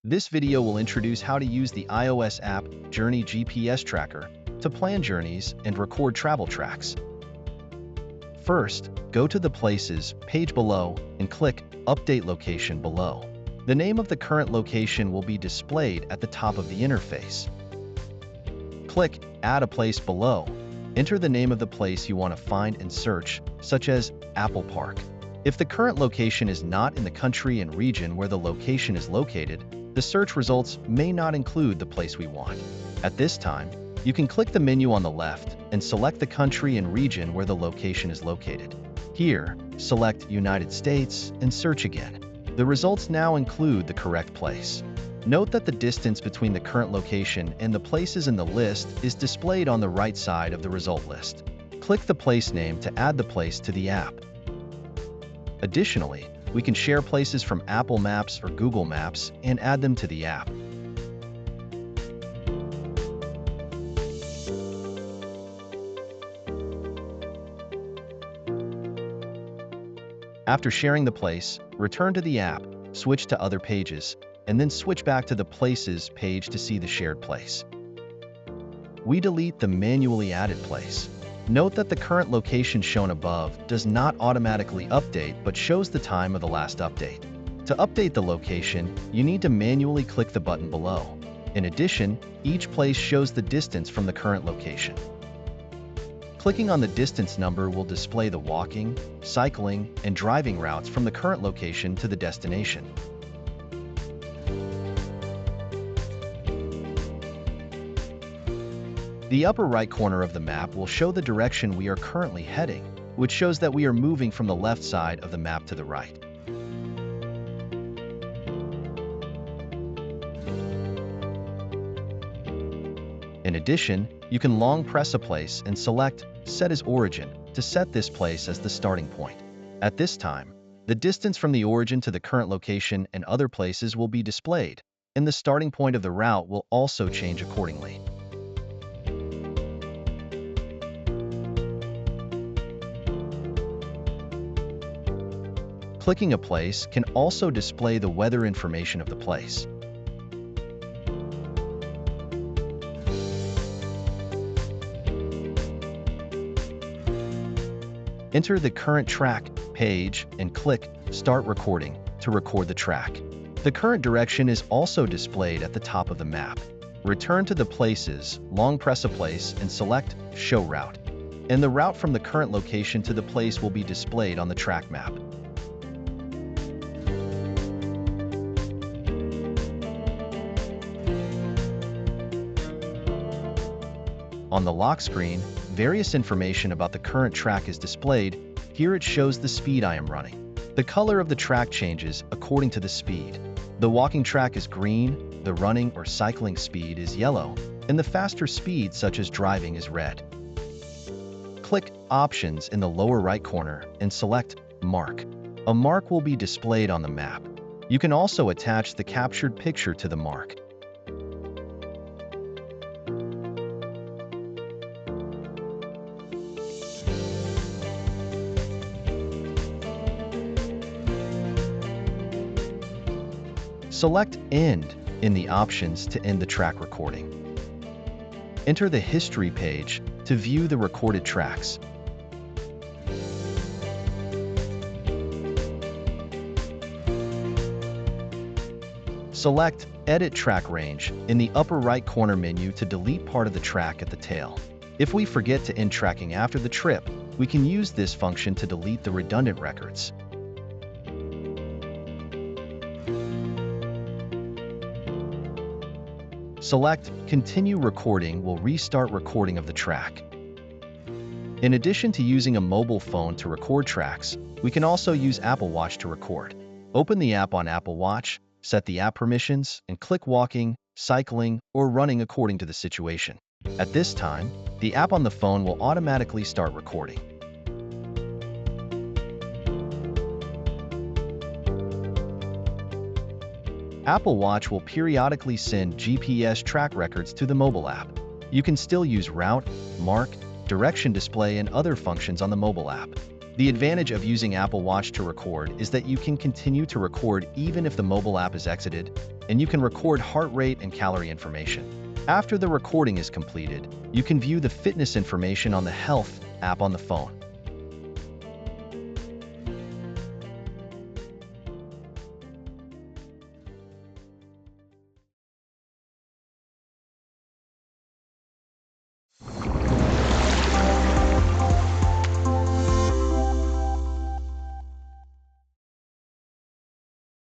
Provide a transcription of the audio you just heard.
This video will introduce how to use the iOS app Journey GPS Tracker to plan journeys and record travel tracks. First, go to the Places page below and click Update Location below. The name of the current location will be displayed at the top of the interface. Click Add a Place below. Enter the name of the place you want to find and search, such as Apple Park. If the current location is not in the country and region where the location is located, the search results may not include the place we want. At this time, you can click the menu on the left and select the country and region where the location is located. Here, select United States and search again. The results now include the correct place. Note that the distance between the current location and the places in the list is displayed on the right side of the result list. Click the place name to add the place to the app. Additionally, we can share places from Apple Maps or Google Maps and add them to the app. After sharing the place, return to the app, switch to Other Pages, and then switch back to the Places page to see the shared place. We delete the manually added place. Note that the current location shown above does not automatically update but shows the time of the last update. To update the location, you need to manually click the button below. In addition, each place shows the distance from the current location. Clicking on the distance number will display the walking, cycling, and driving routes from the current location to the destination. The upper right corner of the map will show the direction we are currently heading, which shows that we are moving from the left side of the map to the right. In addition, you can long press a place and select Set as Origin to set this place as the starting point. At this time, the distance from the origin to the current location and other places will be displayed, and the starting point of the route will also change accordingly. Clicking a place can also display the weather information of the place. Enter the current track page and click Start Recording to record the track. The current direction is also displayed at the top of the map. Return to the Places, long press a place and select Show Route. And the route from the current location to the place will be displayed on the track map. On the lock screen, various information about the current track is displayed. Here it shows the speed I am running. The color of the track changes according to the speed. The walking track is green, the running or cycling speed is yellow, and the faster speed such as driving is red. Click Options in the lower right corner and select Mark. A mark will be displayed on the map. You can also attach the captured picture to the mark. Select End in the options to end the track recording. Enter the History page to view the recorded tracks. Select Edit Track Range in the upper right corner menu to delete part of the track at the tail. If we forget to end tracking after the trip, we can use this function to delete the redundant records. Select Continue Recording will restart recording of the track. In addition to using a mobile phone to record tracks, we can also use Apple Watch to record. Open the app on Apple Watch, set the app permissions, and click walking, cycling, or running according to the situation. At this time, the app on the phone will automatically start recording. Apple Watch will periodically send GPS track records to the mobile app. You can still use route, mark, direction display, and other functions on the mobile app. The advantage of using Apple Watch to record is that you can continue to record even if the mobile app is exited, and you can record heart rate and calorie information. After the recording is completed, you can view the fitness information on the Health app on the phone.